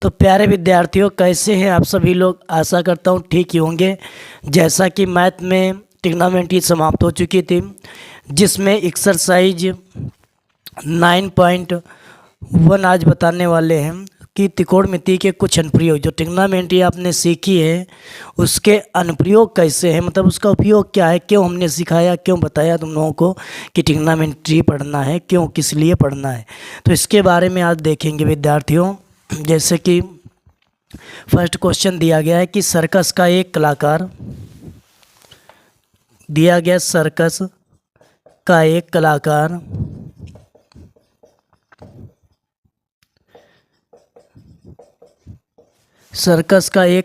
तो प्यारे विद्यार्थियों, कैसे हैं आप सभी लोग। आशा करता हूँ ठीक ही होंगे। जैसा कि मैथ में ट्रिग्नोमेट्री समाप्त हो चुकी थी, जिसमें एक्सरसाइज 9.1 आज बताने वाले हैं कि त्रिकोणमिति के कुछ अनुप्रयोग। जो ट्रिग्नोमेट्री आपने सीखी है उसके अनुप्रयोग कैसे हैं, मतलब उसका उपयोग क्या है, क्यों हमने सिखाया, क्यों बताया तुम लोगों को कि ट्रिग्नोमेट्री पढ़ना है, क्यों किस लिए पढ़ना है। तो इसके बारे में आज देखेंगे विद्यार्थियों। जैसे कि फर्स्ट क्वेश्चन दिया गया है कि सर्कस का एक कलाकार दिया गया, सर्कस का एक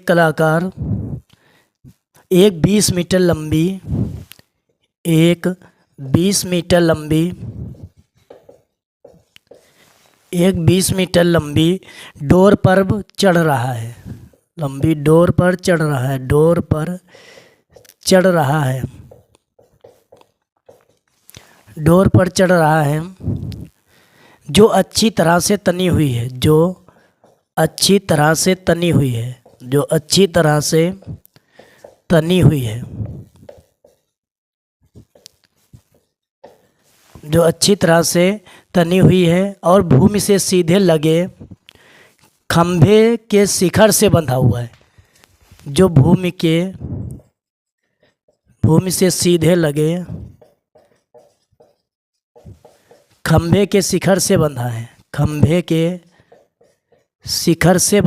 कलाकार एक 20 मीटर लंबी डोर पर चढ़ रहा है। डोर पर चढ़ रहा है जो अच्छी तरह से तनी हुई है। जो अच्छी तरह से तनी हुई है और भूमि से सीधे लगे खंभे के शिखर से बंधा हुआ है। जो भूमि से सीधे लगे खंभे के शिखर से बंधा है। शिखर से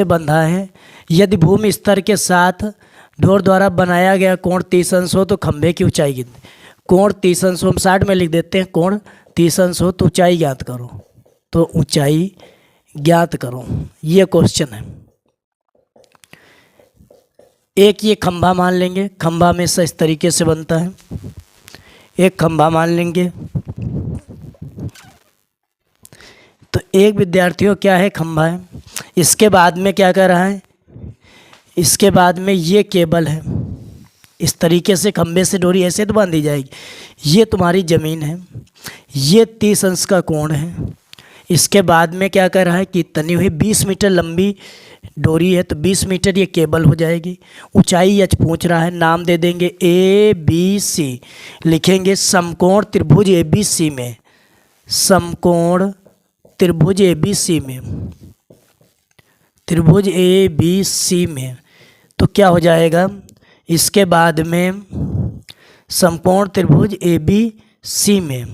बंधा है। यदि भूमि स्तर के साथ डोर द्वारा बनाया गया कोण 30 अंश हो तो खंभे की ऊंचाई कितनी। कोण 30 अंश हम 60 में लिख देते हैं। कोण 30 अंश हो तो ऊंचाई ज्ञात करो। ये क्वेश्चन है। एक ये खंभा मान लेंगे। खंभा हमेशा इस तरीके से बनता है। एक खंभा मान लेंगे। तो एक विद्यार्थियों क्या है, खंभा है। इसके बाद में क्या कर रहा है, इसके बाद में ये केबल है। इस तरीके से खंभे से डोरी ऐसे तो बांधी जाएगी। ये तुम्हारी ज़मीन है, ये 30 अंश का कोण है। इसके बाद में क्या कर रहा है कि तनी हुई 20 मीटर लंबी डोरी है, तो 20 मीटर ये केबल हो जाएगी। ऊंचाई एच पूछ रहा है, नाम दे देंगे ABC। लिखेंगे समकोण त्रिभुज ABC में तो क्या हो जाएगा। इसके बाद में समकोण त्रिभुज ABC में,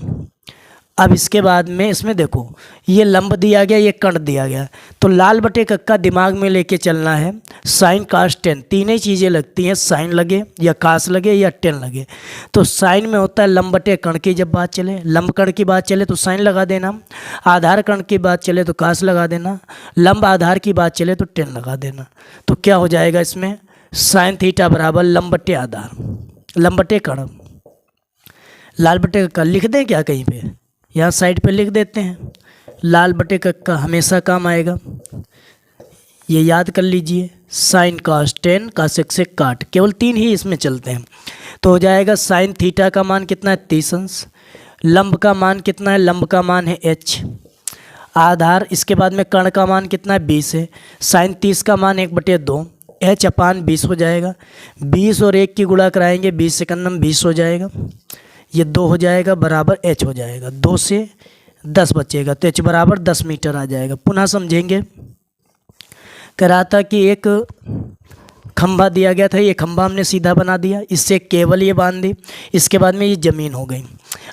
अब इसके बाद में इसमें देखो ये लंब दिया गया, ये कण दिया गया। तो लाल बटे कक्का दिमाग में लेके चलना है। साइन कास टेन तीन ही चीज़ें लगती हैं, साइन लगे या कास लगे या टेन लगे। तो साइन में होता है लंब बटे कण की जब बात चले, लंब कण की बात चले तो साइन लगा देना, आधार कण की बात चले तो कास लगा देना, लंब आधार की बात चले तो टेन लगा देना। तो क्या हो जाएगा इसमें, साइन थीटा बराबर लंब बटे आधार, लंब बटे कण। लाल बटे कक्का लिख दें क्या कहीं पे, यहाँ साइड पे लिख देते हैं। लाल बटे कक्का हमेशा काम आएगा, ये याद कर लीजिए। साइन कास टेन, कास एक से काट, केवल 3 ही इसमें चलते हैं। तो हो जाएगा साइन थीटा का मान कितना है 30 अंश, लंब का मान कितना है, लंब का मान है h, आधार इसके बाद में कर्ण का मान कितना है 20 है। साइन 30 का मान 1/2 h/20 हो जाएगा। 20 और 1 की गुणा कराएंगे, 20 से कन्नम 20 हो जाएगा, ये 2 हो जाएगा बराबर h हो जाएगा। 2 से 10 बचेगा तो h बराबर 10 मीटर आ जाएगा। पुनः समझेंगे। कह रहा था कि एक खंभा दिया गया था, ये खंभा हमने सीधा बना दिया, इससे केबल ये बांध दी। इसके बाद में ये ज़मीन हो गई।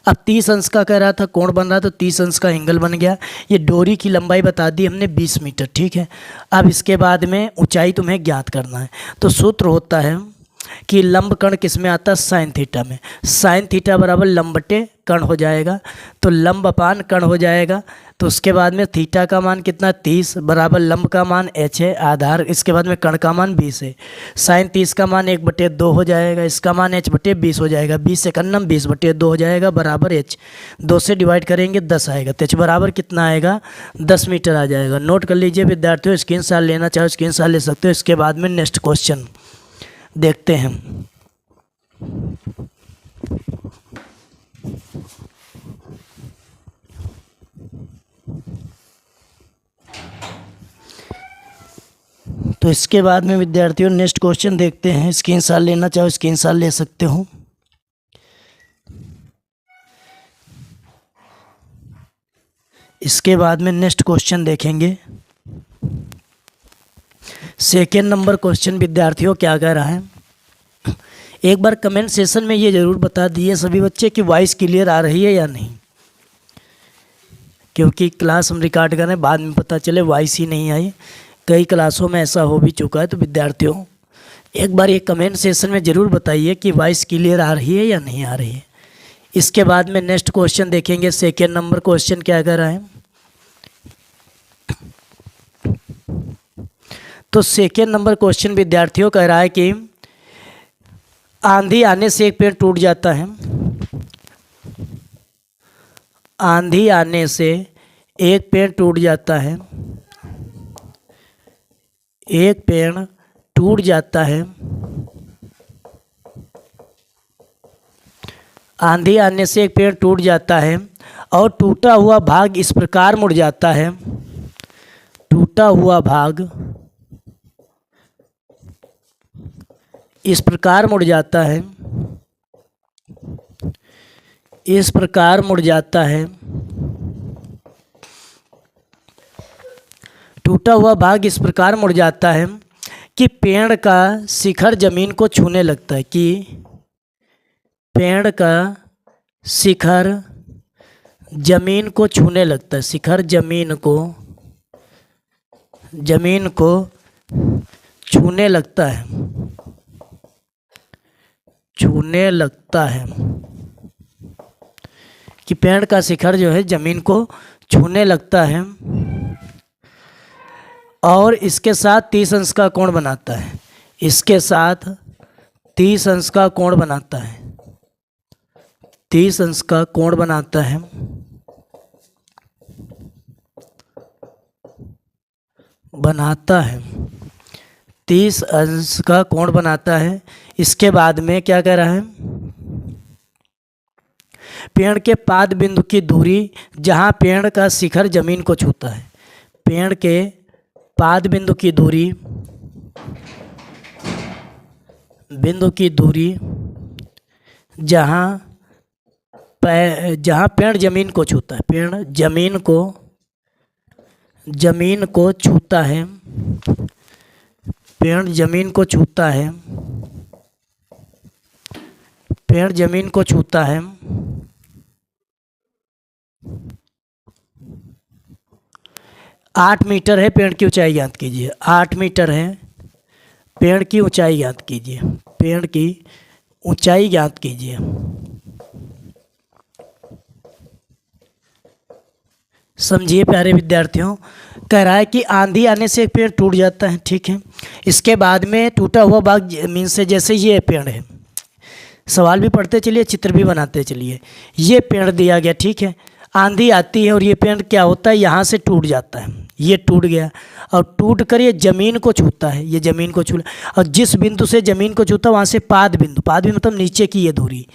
अब 30 अंश का कह रहा था कोण बन रहा, तो 30 अंश का एंगल बन गया। ये डोरी की लंबाई बता दी हमने 20 मीटर, ठीक है। अब इसके बाद में ऊंचाई तुम्हें ज्ञात करना है। तो सूत्र होता है कि लंब कण किस में आता है, साइन थीटा में। साइन थीटा बराबर लंब बटे कण हो जाएगा, तो लंब अपान कण हो जाएगा। तो उसके बाद में थीटा का मान कितना 30 बराबर लंब का मान h है, आधार इसके बाद में कण का मान 20 है। साइन 30 का मान 1/2 हो जाएगा, इसका मान h/20 हो जाएगा। 20 से कन्नम 20/2 हो जाएगा बराबर h। 2 से डिवाइड करेंगे 10 आएगा, तो h बराबर कितना आएगा 10 मीटर आ जाएगा। नोट कर लीजिए विद्यार्थियों, स्क्रीनशॉट लेना चाहो स्क्रीनशॉट ले सकते हो। इसके बाद में नेक्स्ट क्वेश्चन देखते हैं। तो इसके बाद में विद्यार्थियों नेक्स्ट क्वेश्चन देखते हैं। स्क्रीनशॉट लेना चाहो स्क्रीनशॉट ले सकते हो। इसके बाद में नेक्स्ट क्वेश्चन देखेंगे। सेकेंड नंबर क्वेश्चन विद्यार्थियों क्या कह रहा है, एक बार कमेंट सेशन में ये ज़रूर बता दिए सभी बच्चे कि वॉइस क्लियर आ रही है या नहीं, क्योंकि क्लास हम रिकॉर्ड कर रहे हैं, बाद में पता चले वॉइस ही नहीं आई। कई क्लासों में ऐसा हो भी चुका है। तो विद्यार्थियों एक बार ये कमेंट सेशन में ज़रूर बताइए कि वॉइस क्लियर आ रही है या नहीं आ रही है। इसके बाद में नेक्स्ट क्वेश्चन देखेंगे। सेकेंड नंबर क्वेश्चन क्या कर रहा है, तो सेकेंड नंबर क्वेश्चन विद्यार्थियों कह रहा है कि आंधी आने से एक पेड़ टूट जाता है। आंधी आने से एक पेड़ टूट जाता है। एक पेड़ टूट जाता है। आंधी आने से एक पेड़ टूट जाता है और टूटा हुआ भाग इस प्रकार मुड़ जाता है। टूटा हुआ भाग इस प्रकार मुड़ जाता है। इस प्रकार मुड़ जाता है। टूटा हुआ भाग इस प्रकार मुड़ जाता है कि पेड़ का शिखर जमीन को छूने लगता है। कि पेड़ का शिखर जमीन को छूने लगता है। शिखर जमीन को छूने लगता है। छूने लगता है कि पेड़ का शिखर जो है जमीन को छूने लगता है और इसके साथ 30 अंश का कोण बनाता है। इसके साथ 30 अंश का कोण बनाता है। 30 अंश का कोण बनाता है। बनाता है 30 अंश का कोण बनाता है। इसके बाद में क्या कह रहा है, पेड़ के पाद बिंदु की दूरी जहाँ पेड़ का शिखर जमीन को छूता है। पेड़ के पाद बिंदु की दूरी जहाँ पेड़ जमीन को छूता है। पेड़ जमीन को छूता है। पेड़ जमीन को छूता है। पेड़ जमीन को छूता है। 8 मीटर है पेड़ की ऊंचाई ज्ञात कीजिए। 8 मीटर है पेड़ की ऊंचाई ज्ञात कीजिए। पेड़ की ऊंचाई ज्ञात कीजिए। समझिए प्यारे विद्यार्थियों, कह रहा है कि आंधी आने से एक पेड़ टूट जाता है। ठीक है, इसके बाद में टूटा हुआ भाग जमीन से, जैसे ये पेड़ है, सवाल भी पढ़ते चलिए चित्र भी बनाते चलिए। ये पेड़ दिया गया, ठीक है, आंधी आती है और ये पेड़ क्या होता है, यहाँ से टूट जाता है। ये टूट गया और टूट कर ये ज़मीन को छूता है। ये ज़मीन को छू, और जिस बिंदु से ज़मीन को छूता है वहाँ से पाद बिंदु मतलब नीचे की ये दूरी,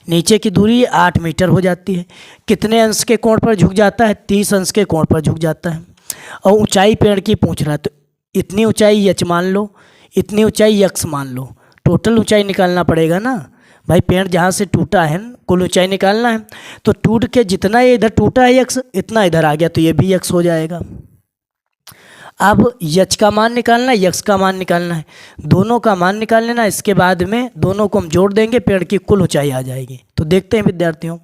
नीचे की दूरी 8 मीटर हो जाती है। कितने अंश के कोण पर झुक जाता है, 30 अंश के कोण पर झुक जाता है। और ऊंचाई पेड़ की पूछ रहा है, तो इतनी ऊंचाई यच मान लो, इतनी ऊंचाई यक्स मान लो। टोटल ऊंचाई निकालना पड़ेगा ना भाई, पेड़ जहाँ से टूटा है कुल ऊंचाई निकालना है। तो टूट के जितना ये इधर टूटा है यक्स, इतना इधर आ गया, तो ये भी यक्स हो जाएगा। अब यच का मान निकालना है, यक्स का मान निकालना है, दोनों का मान निकाल लेना। इसके बाद में दोनों को हम जोड़ देंगे, पेड़ की कुल ऊंचाई आ जाएगी। तो देखते हैं विद्यार्थियों,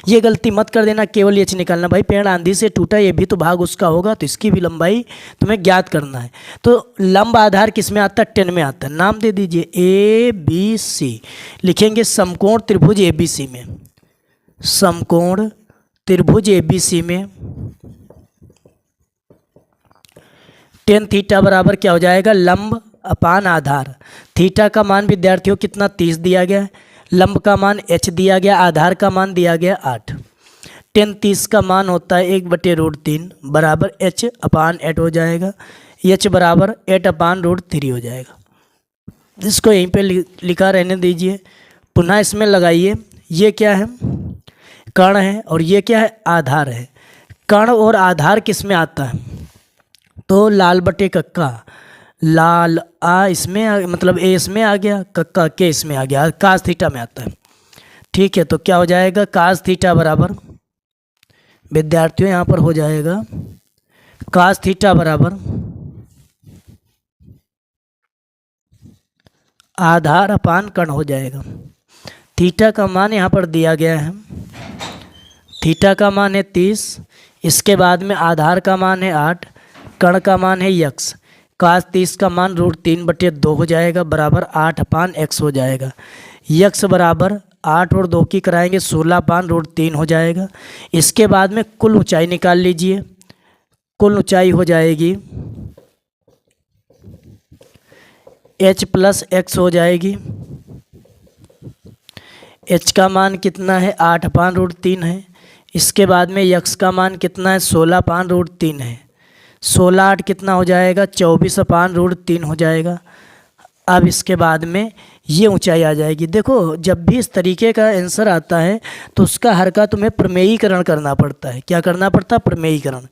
ये गलती मत कर देना केवल यच निकालना। भाई पेड़ आंधी से टूटा, ये भी तो भाग उसका होगा, तो इसकी भी लंबाई तुम्हें ज्ञात करना है। तो लंब आधार किस में आता है, 10 में आता है। नाम दे दीजिए ABC, लिखेंगे समकोण त्रिभुज ABC में। समकोण त्रिभुज ABC में tan थीटा बराबर क्या हो जाएगा, लंब अपान आधार। थीटा का मान विद्यार्थियों कितना, 30 दिया गया है। लंब का मान h दिया गया, आधार का मान दिया गया 8। tan 30 का मान होता है 1/√3 बराबर h अपान 8 हो जाएगा। h बराबर 8 अपान √3 हो जाएगा। इसको यहीं पे लिखा रहने दीजिए। पुनः इसमें लगाइए, ये क्या है, कण है, और ये क्या है, आधार है। कण और आधार किस में आता है, तो लाल बटे कक्का, लाल आ इसमें मतलब ए इसमें आ गया, कक्का के इसमें आ गया, कास थीटा में आता है। ठीक है, तो क्या हो जाएगा, कास थीटा बराबर, विद्यार्थियों यहाँ पर हो जाएगा कास थीटा बराबर आधार अपान कर्ण हो जाएगा। थीटा का मान यहाँ पर दिया गया है, थीटा का मान है 30, इसके बाद में आधार का मान है 8, कर्ण का मान है यक्स। कास 30 का मान √3/2 हो जाएगा बराबर 8/x हो जाएगा। यक्स बराबर 8 और 2 की कराएंगे 16/√3 हो जाएगा। इसके बाद में कुल ऊंचाई निकाल लीजिए, कुल ऊंचाई हो जाएगी h + x हो जाएगी। h का मान कितना है 8/√3 है। इसके बाद में यक्स का मान कितना है 16/√3 है। 16 8 कितना हो जाएगा 24/√3 हो जाएगा। अब इसके बाद में ये ऊंचाई आ जाएगी। देखो जब भी इस तरीके का आंसर आता है तो उसका हर का तुम्हें प्रमेयीकरण करना पड़ता है। क्या करना पड़ता है, प्रमेयीकरण।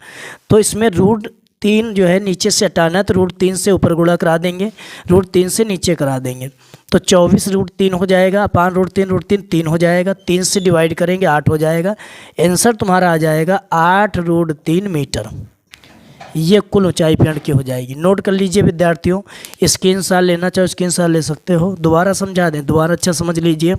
तो इसमें √3 जो है नीचे से हटाना है, तो √3 से ऊपर गुणा करा देंगे, √3 से नीचे करा देंगे, तो 24√3 हो जाएगा अपान √3 3 हो जाएगा, 3 से डिवाइड करेंगे 8 हो जाएगा। आंसर तुम्हारा आ जाएगा 8√3 मीटर। ये कुल ऊंचाई पेड़ की हो जाएगी। नोट कर लीजिए विद्यार्थियों, स्क्रीनशॉट लेना चाहो स्क्रीनशॉट ले सकते हो। दोबारा समझा दें, दोबारा अच्छा समझ लीजिए।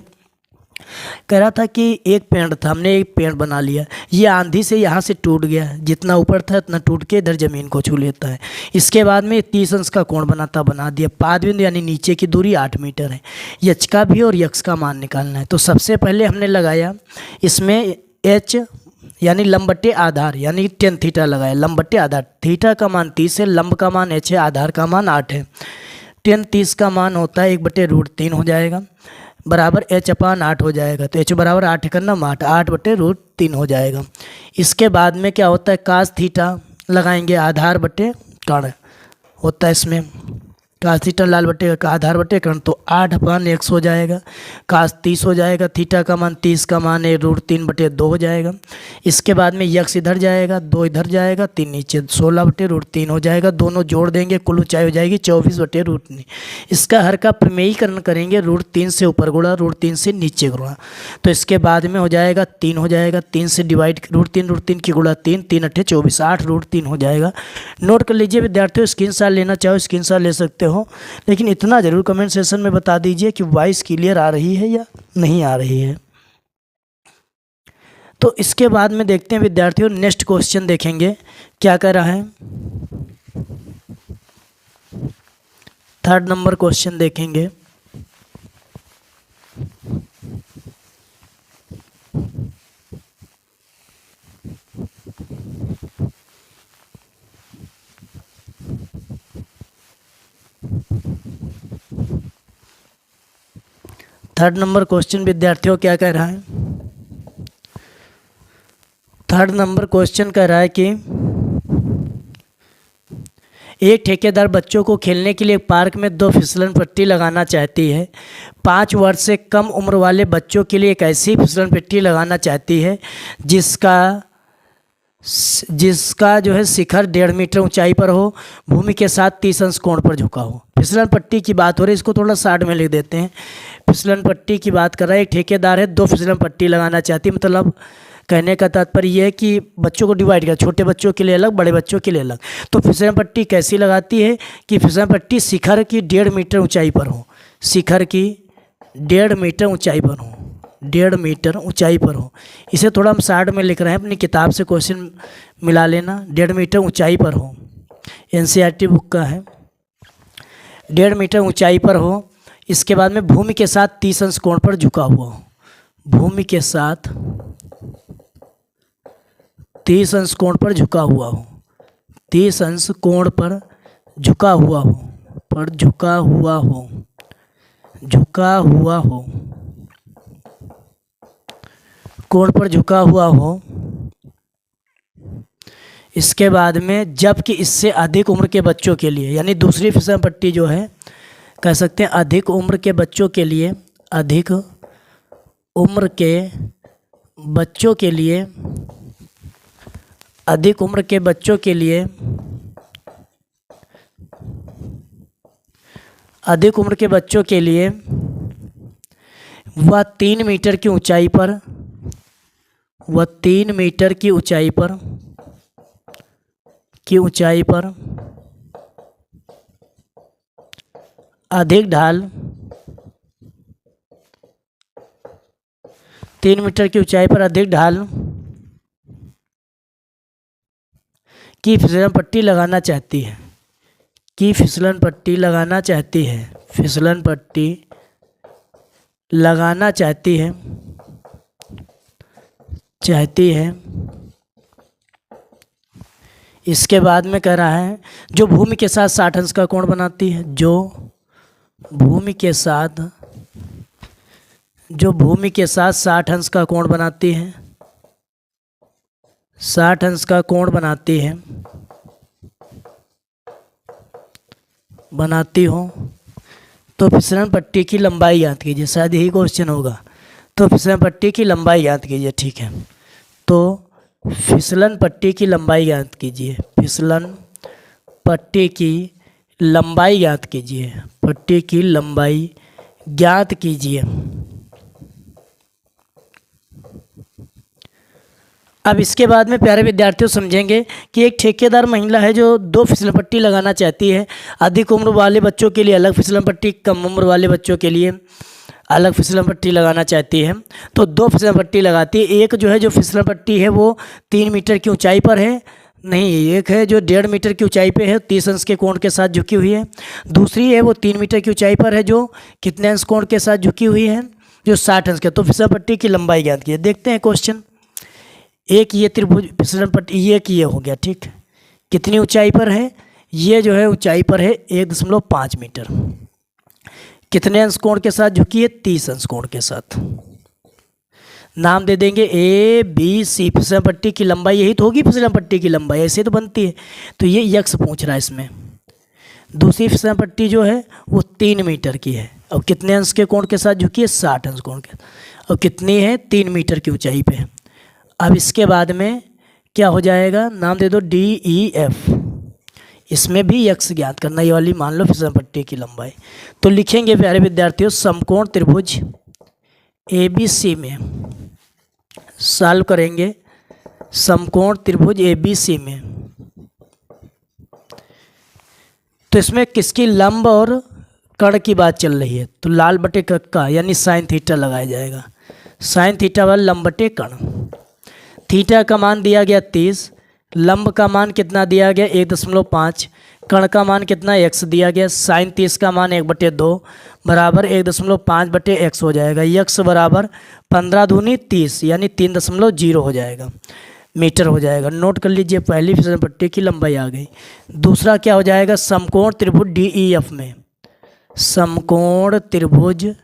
कह रहा था कि एक पेड़ था, हमने एक पेड़ बना लिया, ये आंधी से यहाँ से टूट गया, जितना ऊपर था उतना टूट के इधर ज़मीन को छू लेता है। इसके बाद में 30 अंश का कोण बना दिया। पादबिंदु यानी नीचे की दूरी 8 मीटर है। एच का भी और यक्स का मान निकालना है। तो सबसे पहले हमने लगाया इसमें एच यानी लंब बट्टे आधार यानी tan थीटा लगाया, लंब बट्टे आधार। थीटा का मान 30 है, लंब का मान h है, आधार का मान 8 है। tan 30 का मान होता है 1/√3 हो जाएगा बराबर h/8 हो जाएगा। तो h बराबर 8 करना 8/√3 हो जाएगा। इसके बाद में क्या होता है, कास थीटा लगाएंगे, आधार बट्टे कर्ण होता है इसमें, कास थीटा लाल बट्टे का आधार बट्टे कर्ण, तो 8/x हो जाएगा। कास 30 हो जाएगा, थीटा का मान 30 का मान है √3/2 हो जाएगा। इसके बाद में यक्स इधर जाएगा, 2 इधर जाएगा, 3 नीचे, 16/√3 हो जाएगा। दोनों जोड़ देंगे, कुल ऊंचाई हो जाएगी 24/√3। इसका हर का प्रमेयीकरण करेंगे, √3 से ऊपर गुणा, √3 से नीचे गुणा, तो इसके बाद में हो जाएगा 3 हो जाएगा। 3 से डिवाइड √3 की गुणा 3, 3 8 24, 8√3 हो जाएगा। नोट कर लीजिए विद्यार्थियों, स्क्रीनशॉट लेना चाहो स्क्रीनशॉट ले सकते हो, लेकिन इतना जरूर कमेंट सेशन में बता दीजिए कि वॉइस क्लियर आ रही है या नहीं आ रही है। तो इसके बाद में देखते हैं विद्यार्थियों, नेक्स्ट क्वेश्चन देखेंगे क्या कह रहा है। 3rd नंबर क्वेश्चन देखेंगे। थर्ड नंबर क्वेश्चन विद्यार्थियों क्या कह रहा है, 3rd नंबर क्वेश्चन कह रहा है कि एक ठेकेदार बच्चों को खेलने के लिए पार्क में 2 फिसलन पट्टी लगाना चाहती है। 5 वर्ष से कम उम्र वाले बच्चों के लिए एक ऐसी फिसलन पट्टी लगाना चाहती है जिसका जो है शिखर 1.5 मीटर ऊंचाई पर हो, भूमि के साथ 30 अंश कोण पर झुका हो। फिसलन पट्टी की बात हो रही है, इसको थोड़ा साइड में लिख देते हैं। फिसलन पट्टी की बात कर रहा है, एक ठेकेदार है 2 फिसलन पट्टी लगाना चाहती है, मतलब कहने का तात्पर्य यह है कि बच्चों को डिवाइड कर, छोटे बच्चों के लिए अलग, बड़े बच्चों के लिए अलग। तो फिसलन पट्टी कैसी लगाती है कि फिसलन पट्टी शिखर की 1.5 मीटर ऊंचाई पर हो, शिखर की 1.5 मीटर ऊंचाई पर हो, 1.5 मीटर ऊंचाई पर हो। इसे थोड़ा हम साइड में लिख रहे हैं, अपनी किताब से क्वेश्चन मिला लेना। 1.5 मीटर ऊंचाई पर हो, NCERT बुक का है, 1.5 मीटर ऊंचाई पर हो। इसके बाद में भूमि के साथ 30 अंश कोण पर झुका हुआ हो, भूमि के साथ 30 अंश कोण पर झुका हुआ हो, 30 अंश कोण पर झुका हुआ हो, पर झुका हुआ हो, झुका हुआ हो, कोण पर झुका हुआ हो। इसके बाद में जबकि इससे अधिक उम्र के बच्चों के लिए, यानी दूसरी फिसलन पट्टी जो है कह सकते हैं अधिक उम्र के बच्चों के लिए, अधिक उम्र के बच्चों के लिए, अधिक उम्र के बच्चों के लिए अधिक उम्र के बच्चों के लिए वह 3 मीटर की ऊंचाई पर अधिक ढाल 3 मीटर की ऊंचाई पर अधिक ढाल की फिसलन पट्टी लगाना चाहती है, फिसलन पट्टी लगाना चाहती है। इसके बाद में कह रहा है जो भूमि के साथ 60 अंश का कोण बनाती है, जो भूमि के साथ 60 अंश का कोण बनाती है, 60 अंश का कोण बनाती हो तो फिसलन पट्टी की लंबाई ज्ञात कीजिए। शायद यही क्वेश्चन होगा। तो फिसलन पट्टी की लंबाई ज्ञात कीजिए। ठीक है, तो फिसलन पट्टी की लंबाई ज्ञात कीजिए। फिसलन पट्टी की लंबाई ज्ञात कीजिए। पट्टी की लंबाई ज्ञात कीजिए। अब इसके बाद में प्यारे विद्यार्थियों समझेंगे कि एक ठेकेदार महिला है जो 2 फिसलन पट्टी लगाना चाहती है। अधिक उम्र वाले बच्चों के लिए अलग फिसलन पट्टी, कम उम्र वाले बच्चों के लिए अलग फिसलन पट्टी लगाना चाहती है। तो 2 फिसलन पट्टी लगाती है। एक जो है जो फिसलन पट्टी है वो 3 मीटर की ऊंचाई पर है, नहीं, एक है जो 1.5 मीटर की ऊंचाई पे है, 30 अंश के कोण के साथ झुकी हुई है। दूसरी है वो 3 मीटर की ऊंचाई पर है जो कितने अंश कोण के साथ झुकी हुई है, जो 60 अंश के। तो फिसलन पट्टी की लंबाई ज्ञात कीजिए। देखते हैं क्वेश्चन। एक ये त्रिभुज फिसलन पट्टी, ये हो गया। ठीक, कितनी ऊंचाई पर है, ये जो है ऊंचाई पर है 1.5 मीटर। कितने अंश कोण के साथ झुकी है, 30 अंश कोण के साथ। नाम दे देंगे A B C। फिसलन पट्टी की लंबाई यही तो होगी, फिसलन पट्टी की लंबाई ऐसे तो बनती है। तो ये यक्स पूछ रहा है इसमें। दूसरी फिसलन पट्टी जो है वो 3 मीटर की है और कितने अंश के कोण के साथ झुकी है, 60 अंश कोण के, और कितनी है, 3 मीटर की ऊंचाई पे है। अब इसके बाद में क्या हो जाएगा, नाम दे दो DEF। इसमें भी यक्स ज्ञात करना, ये वाली मान लो फिसलन पट्टी की लंबाई। तो लिखेंगे प्यारे विद्यार्थियों, समकोण त्रिभुज ABC में सॉल्व करेंगे। समकोण त्रिभुज ABC में तो इसमें किसकी लंब और कर्ण की बात चल रही है, तो लाल बटे का यानी साइन थीटा लगाया जाएगा। साइन थीटा वाला लंब बटे कर्ण। थीटा का मान दिया गया 30, लंब का मान कितना दिया गया 1.5, कर्ण का मान कितना x दिया गया। साइन 30 का मान 1/2 बराबर 1.5/x हो जाएगा। x बराबर 15 दूनी 30 यानी 3.0 हो जाएगा, मीटर हो जाएगा। नोट कर लीजिए, पहली फिसलन पट्टी की लंबाई आ गई। दूसरा क्या हो जाएगा, समकोण त्रिभुज DEF में, समकोण त्रिभुज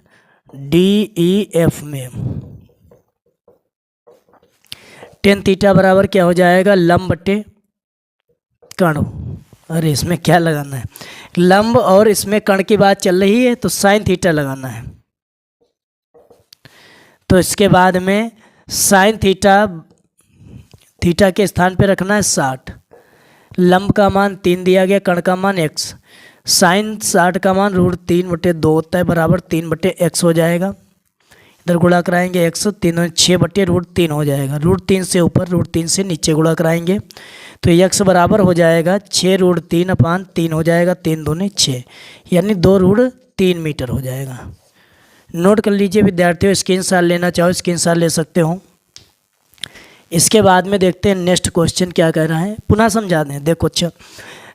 DEF में tan थीटा बराबर क्या हो जाएगा, लंब बटे कर्ण। अरे इसमें क्या लगाना है, लंब और इसमें कर्ण की बात चल रही है तो साइन थीटा लगाना है। तो इसके बाद में साइन थीटा के स्थान पे रखना है 60। लंब का मान 3 दिया गया, कर्ण का मान x। साइन 60 का मान √3/2 होता है बराबर 3/x हो जाएगा। इधर गुणा कराएंगे x, 6/√3 हो जाएगा। √3 से ऊपर, √3 से नीचे गुणा कराएंगे तो x बराबर हो जाएगा 6√3/3 हो जाएगा, 3 दूनी 6 यानी 2√3 मीटर हो जाएगा। नोट कर लीजिए विद्यार्थियों, स्क्रीनशॉट लेना चाहो स्क्रीनशॉट ले सकते हो। इसके बाद में देखते हैं नेक्स्ट क्वेश्चन क्या कह रहा है, पुनः समझा दें। देखो, अच्छा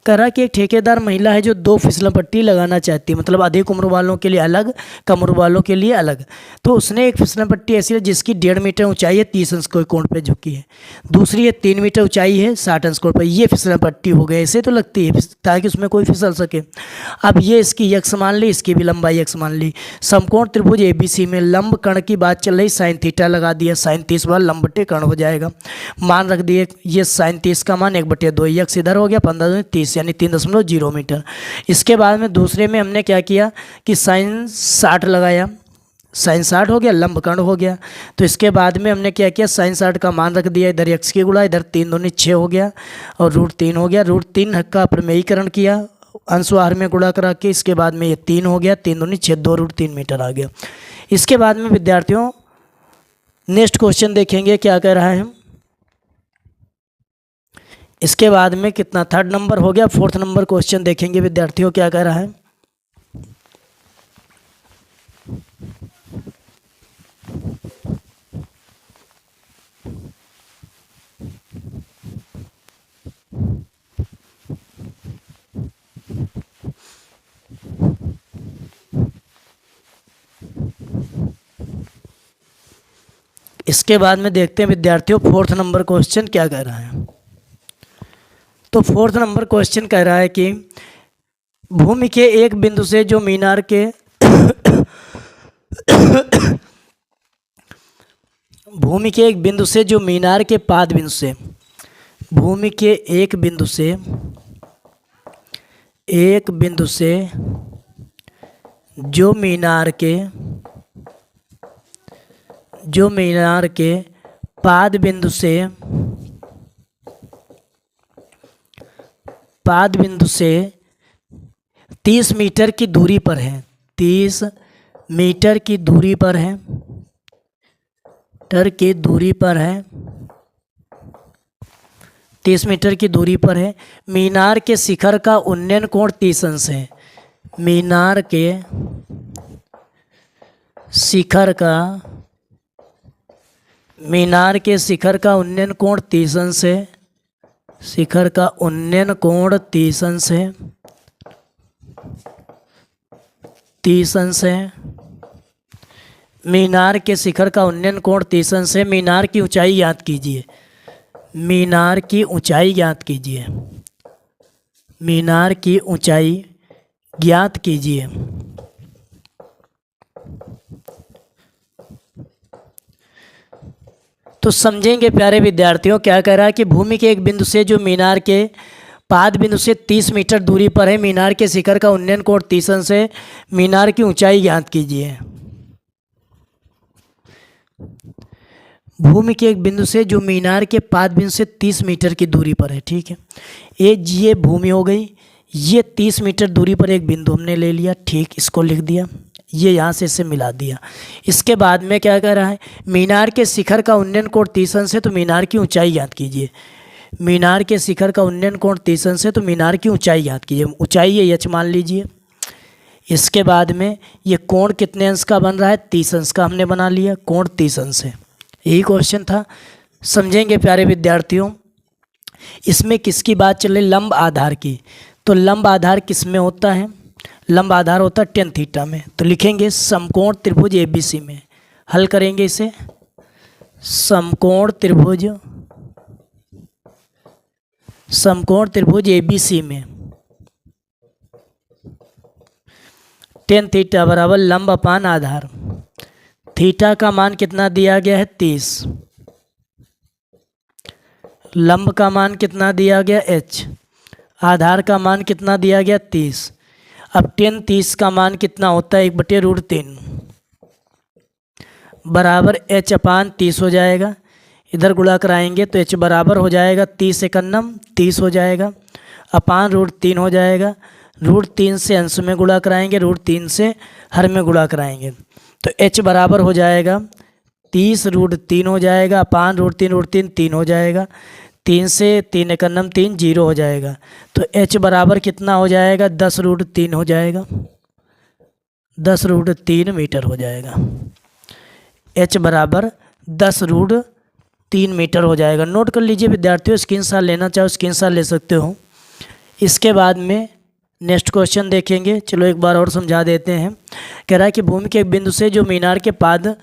कह रहा है कि एक ठेकेदार महिला है जो 2 फिसलन पट्टी लगाना चाहती है, मतलब अधिक उम्र वालों के लिए अलग, कम उम्र वालों के लिए अलग। तो उसने एक फिसलन पट्टी ऐसी है जिसकी 1.5 मीटर ऊंचाई है, 30 अंश के कोण पे झुकी है। दूसरी है 3 मीटर ऊंचाई है, 60 अंश कोण पर। ये फिसलन पट्टी हो गई, ऐसे तो लगती है ताकि उसमें कोई फिसल सके। अब ये इसकी यक्स मान ली, इसकी भी लंबाई यक्स मान ली। समकोण त्रिभुज ABC में लंब कर्ण की बात चल रही, साइन थीटा लगा दिया। साइन 30 बार लंब बटे कर्ण हो जाएगा, मान रख दिए। ये साइन 30 का मान 1/2, यक्स इधर हो गया 15 30 यानी 3.0 मीटर। इसके बाद में दूसरे में हमने क्या किया कि साइन 60 लगाया, साइन 60 हो गया, लंब कर्ण हो गया। तो इसके बाद में हमने क्या किया, साइन 60 का मान रख दिया, इधर x की गुणा, इधर 3 दूनी 6 हो गया और √3 हो गया। √3 का प्रमेयीकरण किया, अंशवार में गुणा करा के इसके बाद में ये 3 हो गया, 3 दूनी 6, 2√3 मीटर आ गया। इसके बाद में विद्यार्थियों नेक्स्ट क्वेश्चन देखेंगे क्या कह रहा है। इसके बाद में कितना, 3rd नंबर हो गया। 4th नंबर क्वेश्चन देखेंगे विद्यार्थियों क्या कह रहा है। इसके बाद में देखते हैं विद्यार्थियों 4th नंबर क्वेश्चन क्या कह रहा है। तो 4th नंबर क्वेश्चन कह रहा है कि भूमि के एक बिंदु से जो मीनार के भूमि के एक बिंदु से जो मीनार के पाद बिंदु से, भूमि के एक बिंदु से जो मीनार के पाद बिंदु से 30 मीटर की दूरी पर है, 30 मीटर की दूरी पर है, मीटर की दूरी पर है, 30 मीटर की दूरी पर है। मीनार के शिखर का उन्नयन कोण 30 अंश है। मीनार के शिखर का उन्नयन कोण 30 अंश है। शिखर का उन्नयन कोण 30 अंश है, 30 अंश है। मीनार के शिखर का उन्नयन कोण 30 अंश है। मीनार की ऊंचाई ज्ञात कीजिए। मीनार की ऊंचाई ज्ञात कीजिए। मीनार की ऊंचाई ज्ञात कीजिए। तो समझेंगे प्यारे विद्यार्थियों क्या कह रहा है कि भूमि के एक बिंदु से जो मीनार के पाद बिंदु से 30 मीटर दूरी पर है, मीनार के शिखर का उन्नयन कोण 30 अंश है। मीनार की ऊंचाई ज्ञात कीजिए। भूमि के एक बिंदु से जो मीनार के पाद बिंदु से 30 मीटर की दूरी पर है, ठीक है। ये भूमि हो गई, ये 30 मीटर दूरी पर एक बिंदु हमने ले लिया, ठीक, इसको लिख दिया, ये यहाँ से इससे मिला दिया। इसके बाद में क्या कह रहा है, मीनार के शिखर का उन्नयन कोण 30 अंश है, तो मीनार की ऊंचाई ज्ञात कीजिए। मीनार के शिखर का उन्नयन कोण 30 अंश है, तो मीनार की ऊंचाई ज्ञात कीजिए। ऊंचाई ये h मान लीजिए। इसके बाद में ये कोण कितने अंश का बन रहा है, 30 अंश का हमने बना लिया, कोण 30 अंश है। यही क्वेश्चन था। समझेंगे प्यारे विद्यार्थियों, इसमें किसकी बात चल रही, लंब आधार की। तो लंब आधार किस में होता है, लंब आधार होता है tan थीटा में। तो लिखेंगे समकोण त्रिभुज ABC में। हल करेंगे इसे, समकोण त्रिभुज ABC में tan थीटा बराबर लंब अपान आधार। थीटा का मान कितना दिया गया है, 30। लंब का मान कितना दिया गया, h। आधार का मान कितना दिया गया, 30। अब tan 30 का मान कितना होता है, 1/√3 बराबर h अपान 30 हो जाएगा। इधर गुणा कराएंगे तो h बराबर हो जाएगा 30 एकन्नम 30 हो जाएगा, अपान √3 हो जाएगा। √3 से अंश में गुणा कराएंगे, √3 से हर में गुणा कराएंगे, तो h बराबर हो जाएगा 30 √3 हो जाएगा, अपान √3 3 हो जाएगा। 3 से 3 एकन्नम 3 0 हो जाएगा, तो h बराबर कितना हो जाएगा, 10√3 हो जाएगा, 10√3 मीटर हो जाएगा। h बराबर 10√3 मीटर हो जाएगा। नोट कर लीजिए विद्यार्थियों, स्क्रीनशॉट लेना चाहो स्क्रीनशॉट ले सकते हो। इसके बाद में नेक्स्ट क्वेश्चन देखेंगे। चलो एक बार और समझा देते हैं। कह रहा है कि भूमि के एक बिंदु से जो मीनार के पाद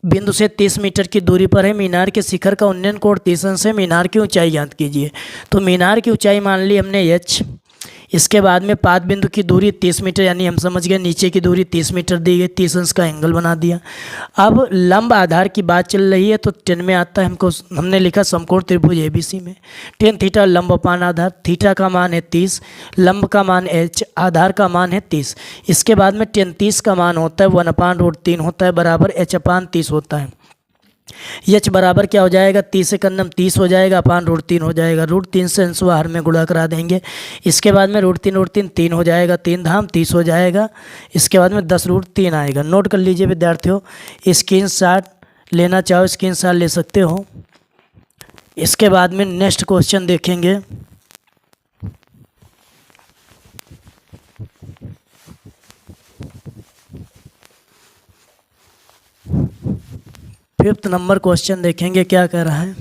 बिंदु से 30 मीटर की दूरी पर है, मीनार के शिखर का उन्नयन कोण 30 अंश है। मीनार की ऊंचाई ज्ञात कीजिए। तो मीनार की ऊंचाई मान ली हमने h। इसके बाद में पाद बिंदु की दूरी 30 मीटर, यानी हम समझ गए नीचे की दूरी 30 मीटर दी गई, 30 अंश का एंगल बना दिया। अब लंब आधार की बात चल रही है, तो tan में आता है हमको, हमने लिखा समकोण त्रिभुज ABC में tan थीटा लंब अपान आधार। थीटा का मान है 30, लंब का मान h, आधार का मान है 30। इसके बाद में tan 30 का मान होता है 1/√3 होता है, बराबर h अपान 30 होता है। एच बराबर क्या हो जाएगा, 30 से कन्नम 30 हो जाएगा, अपान √3 हो जाएगा। √3 से अंश बाहर में गुणा करा देंगे। इसके बाद में √3 3 हो जाएगा, 3 धाम 30 हो जाएगा। इसके बाद में 10√3 आएगा। नोट कर लीजिए विद्यार्थियों, स्क्रीनशॉट लेना चाहो स्क्रीनशॉट ले सकते हो। इसके बाद में नेक्स्ट क्वेश्चन देखेंगे। फिफ्थ नंबर क्वेश्चन देखेंगे क्या कह रहा है।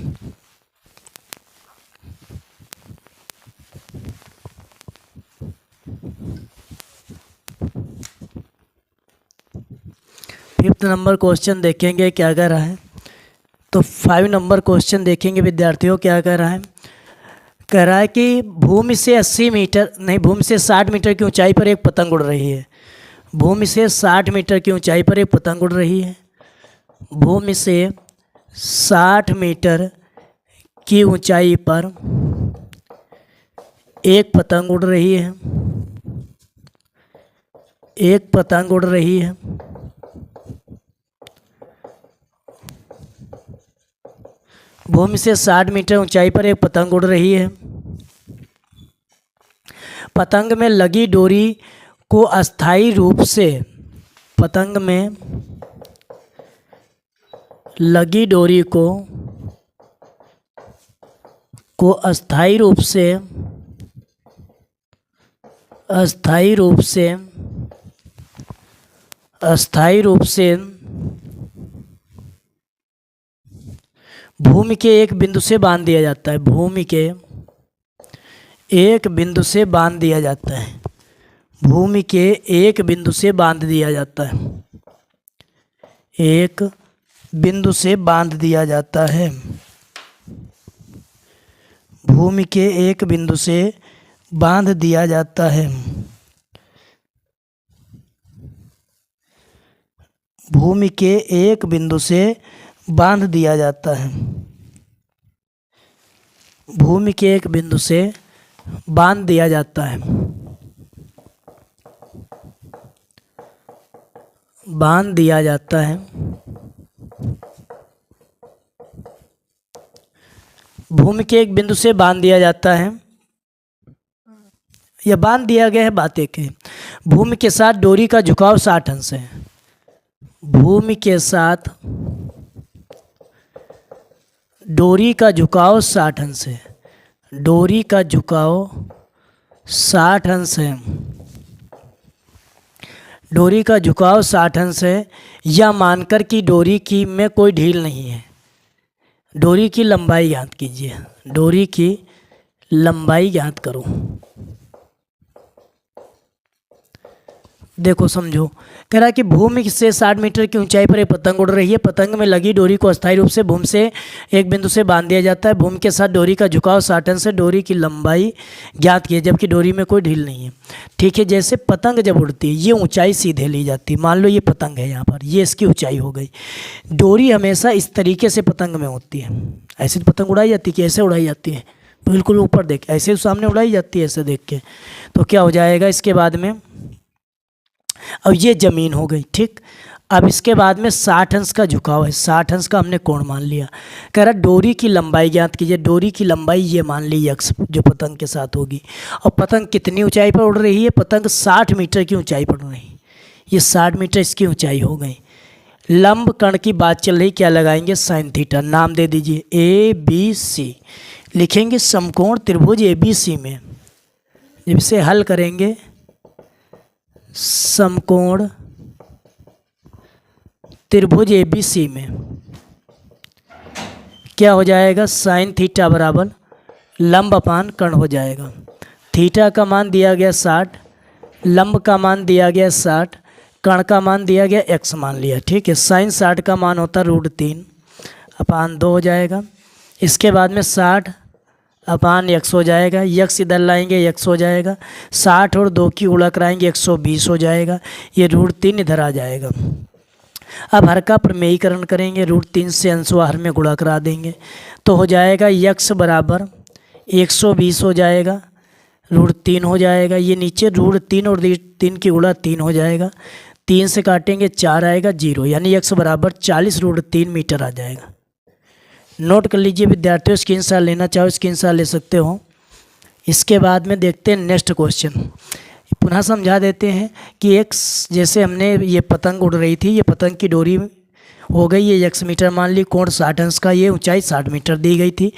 फिफ्थ नंबर क्वेश्चन देखेंगे क्या कह रहा है। तो 5 नंबर क्वेश्चन देखेंगे विद्यार्थियों, क्या कह रहा है। कह रहा है कि भूमि से 80 मीटर नहीं, भूमि से 60 मीटर की ऊंचाई पर एक पतंग उड़ रही है। भूमि से 60 मीटर की ऊंचाई पर एक पतंग उड़ रही है। भूमि से 60 मीटर की ऊंचाई पर एक पतंग उड़ रही है। एक पतंग उड़ रही है। भूमि से 60 मीटर ऊंचाई पर एक पतंग उड़ रही है। पतंग में लगी डोरी को अस्थायी रूप से, पतंग में लगी डोरी को अस्थायी रूप से भूमि के एक बिंदु से बांध दिया जाता है। भूमि के एक बिंदु से बांध दिया जाता है। भूमि के एक बिंदु से बांध दिया जाता है। एक बिंदु से बांध दिया जाता है। भूमि के एक बिंदु से बांध दिया जाता है। भूमि के एक बिंदु से बांध दिया जाता है। भूमि के एक बिंदु से बांध दिया जाता है। बांध दिया जाता है। भूमि के एक बिंदु से बांध दिया जाता है या बांध दिया गया है, बात एक है। भूमि के साथ डोरी का झुकाव 60 अंश है। भूमि के साथ डोरी का झुकाव 60 अंश है। डोरी का झुकाव 60 अंश है। डोरी का झुकाव 60 अंश है। यह मानकर कि डोरी की में कोई ढील नहीं है। डोरी की लंबाई ज्ञात कीजिए। डोरी की लंबाई ज्ञात करो। देखो समझो, कह रहा है कि भूमि से 60 मीटर की ऊंचाई पर एक पतंग उड़ रही है। पतंग में लगी डोरी को अस्थायी रूप से भूमि से एक बिंदु से बांध दिया जाता है। भूमि के साथ डोरी का झुकाव 60 अंश से डोरी की लंबाई ज्ञात की है, जबकि डोरी में कोई ढील नहीं है। ठीक है, जैसे पतंग जब उड़ती है ये ऊंचाई सीधे ली जाती है। मान लो ये पतंग है, यहाँ पर ये इसकी ऊंचाई हो गई। डोरी हमेशा इस तरीके से पतंग में होती है। ऐसे तो पतंग उड़ाई जाती है कि ऐसे उड़ाई जाती है, बिल्कुल ऊपर देख, ऐसे सामने उड़ाई जाती है ऐसे देख के। तो क्या हो जाएगा इसके बाद में, अब ये ज़मीन हो गई। ठीक, अब इसके बाद में 60 अंश का झुकाव है। 60 अंश का हमने कोण मान लिया। कह रहा डोरी की लंबाई ज्ञात कीजिए। डोरी की लंबाई ये मान ली यक्स जो पतंग के साथ होगी। और पतंग कितनी ऊंचाई पर उड़ रही है? पतंग 60 मीटर की ऊंचाई पर उड़ रही है। ये 60 मीटर इसकी ऊंचाई हो गई। लंब कण की बात चल रही, क्या लगाएंगे? Sine theta. नाम दे दीजिए ABC। लिखेंगे समकोण त्रिभुज ABC में। जब इसे हल करेंगे समकोण त्रिभुज ABC में क्या हो जाएगा? साइन थीटा बराबर लंब अपान कर्ण हो जाएगा। थीटा का मान दिया गया 60, लंब का मान दिया गया 60, कर्ण का मान दिया गया x मान लिया। ठीक है, साइन 60 का मान होता √3 अपान 2 हो जाएगा। इसके बाद में 60 अपान x हो जाएगा। x इधर लाएंगे x हो जाएगा। 60 और 2 की गुणा कराएंगे 120 हो जाएगा। ये √3 इधर आ जाएगा। अब हर का प्रमेयीकरण करेंगे। √3 से अंशवाहर में गुणा करा देंगे तो हो जाएगा x बराबर 120 हो जाएगा, √3 हो जाएगा। ये नीचे √3 और 3 की गुणा 3 हो जाएगा। 3 से काटेंगे 4 आएगा 0, यानी x बराबर 40 √3 मीटर आ जाएगा। नोट कर लीजिए विद्यार्थियों, स्क्रीनशॉट लेना चाहो स्क्रीनशॉट ले सकते हो। इसके बाद में देखते हैं नेक्स्ट क्वेश्चन। पुनः समझा देते हैं कि एक जैसे हमने ये पतंग उड़ रही थी, ये पतंग की डोरी हो गई, ये 100 मीटर मान ली, कोण 60 अंश का, ये ऊंचाई 60 मीटर दी गई थी।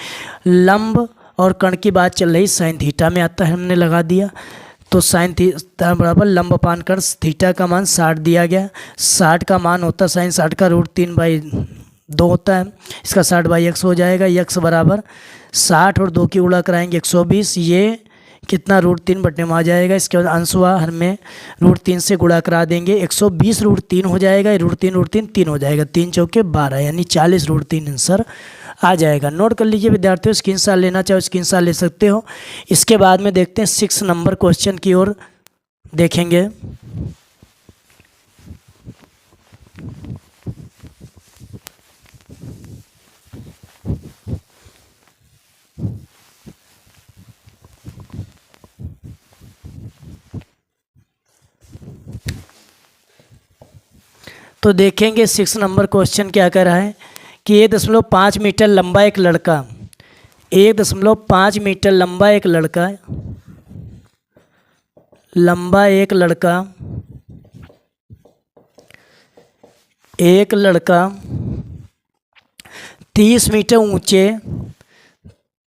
लंब और कण की बात चल रही, साइन थीटा में आता है, हमने लगा दिया। तो साइन थीटा बराबर लंब अपान कण थीटा का मान 60 दिया गया। 60 का मान होता है साइन 60 का √3/2 होता है, इसका 60/x हो जाएगा। x बराबर 60 और 2 की उड़ा कराएंगे 120, ये कितना √3 बटने में आ जाएगा। इसके बाद अंश हुआ, हर में √3 से गुणा करा देंगे, 120 √3 हो जाएगा, √3 3 हो जाएगा, 3 चौके 12 यानी 40 √3 आंसर आ जाएगा। नोट कर लीजिए विद्यार्थियों, स्क्रीनशॉट लेना चाहो स्क्रीनशॉट ले सकते हो। इसके बाद में देखते हैं 6 नंबर क्वेश्चन की ओर देखेंगे। तो देखेंगे 6 नंबर क्वेश्चन क्या कर रहा है कि 1.5 मीटर लंबा एक लड़का, 1.5 मीटर लंबा एक लड़का, एक लड़का 30 मीटर ऊंचे,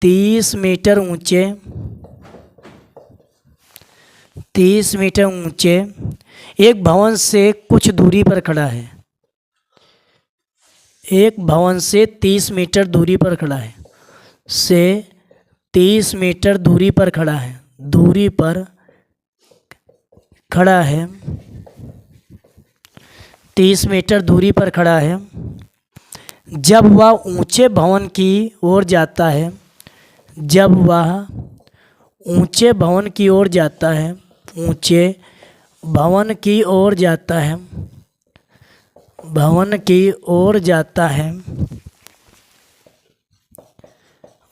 30 मीटर ऊंचे एक भवन से कुछ दूरी पर खड़ा है, एक भवन से 30 मीटर दूरी पर खड़ा है, से 30 मीटर दूरी पर खड़ा है, दूरी पर खड़ा है, 30 मीटर दूरी पर खड़ा है। जब वह ऊंचे भवन की ओर जाता है, जब वह ऊंचे भवन की ओर जाता है, ऊंचे भवन की ओर जाता है, भवन की ओर जाता है,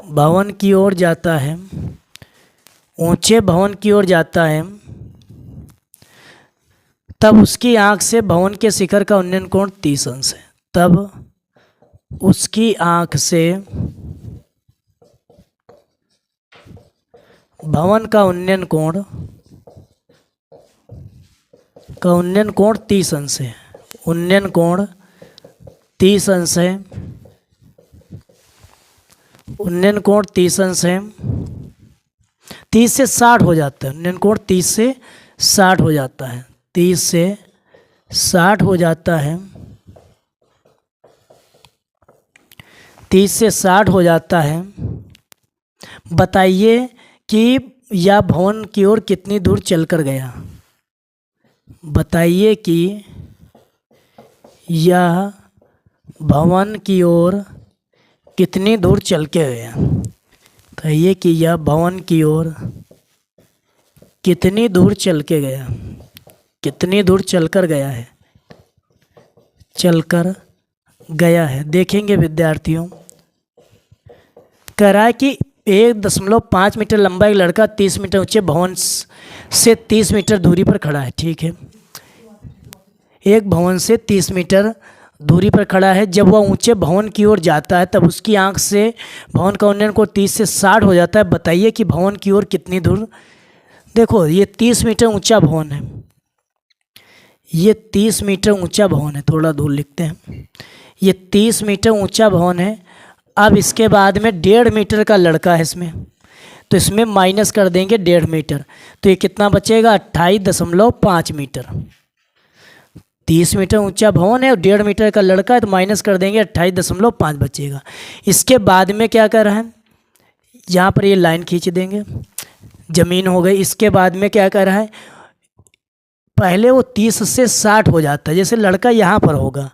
भवन की ओर जाता है, ऊंचे भवन की ओर जाता है, तब उसकी आंख से भवन के शिखर का उन्नयन कोण 30 अंश है। तब उसकी आंख से भवन का उन्नयन कोण 30 अंश है, उन्नयन कोण 30 अंश है, उन्नयन कोण 30 अंश है। 30 से 60 हो जाता है, उन्नयन कोण 30 से 60 हो जाता है, 30 से 60 हो जाता है, 30 से 60 हो जाता है। बताइए कि यह भवन की ओर कितनी दूर चलकर गया। बताइए कि यह भवन की ओर कितनी दूर चल के गया। बताइए कि यह भवन की ओर कितनी दूर चल के गया, कितनी दूर चलकर गया है, चलकर गया है। देखेंगे विद्यार्थियों, कह रहा है कि 1.5 मीटर लंबा एक लड़का 30 मीटर ऊंचे भवन से 30 मीटर दूरी पर खड़ा है। ठीक है, एक भवन से 30 मीटर दूरी पर खड़ा है। जब वह ऊंचे भवन की ओर जाता है तब उसकी आंख से भवन का उन्नयन कोण 30 से 60 हो जाता है। बताइए कि भवन की ओर कितनी दूर। देखो ये 30 मीटर ऊंचा भवन है, ये 30 मीटर ऊंचा भवन है, थोड़ा दूर लिखते हैं, ये 30 मीटर ऊंचा भवन है। अब इसके बाद में 1.5 मीटर का लड़का है इसमें, तो इसमें माइनस कर देंगे 1.5 मीटर, तो ये कितना बचेगा 28.5 मीटर। 30 मीटर ऊंचा भवन है और 1.5 मीटर का लड़का है, तो माइनस कर देंगे 28.5 बचेगा। इसके बाद में क्या कर रहा है, यहाँ पर ये लाइन खींच देंगे, ज़मीन हो गई। इसके बाद में क्या कर रहा है, पहले वो 30 से 60 हो जाता है, जैसे लड़का यहाँ पर होगा।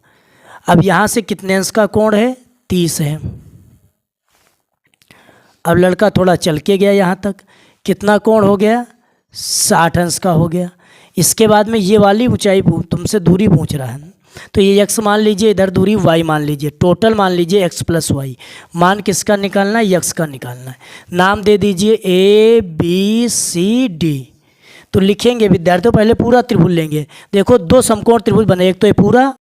अब यहाँ से कितने अंश का कोण है, 30 है। अब लड़का थोड़ा चल के गया यहाँ तक, कितना कोण हो गया, 60 अंश का हो गया। इसके बाद में ये वाली ऊंचाई तुमसे दूरी पूछ रहा है, तो ये x मान लीजिए, इधर दूरी y मान लीजिए, टोटल मान लीजिए x + y। मान किसका निकालना है, x का निकालना है। नाम दे दीजिए A B C D। तो लिखेंगे विद्यार्थियों, पहले पूरा त्रिभुज लेंगे। देखो 2 समकोण त्रिभुज बने, एक तो ये पूरा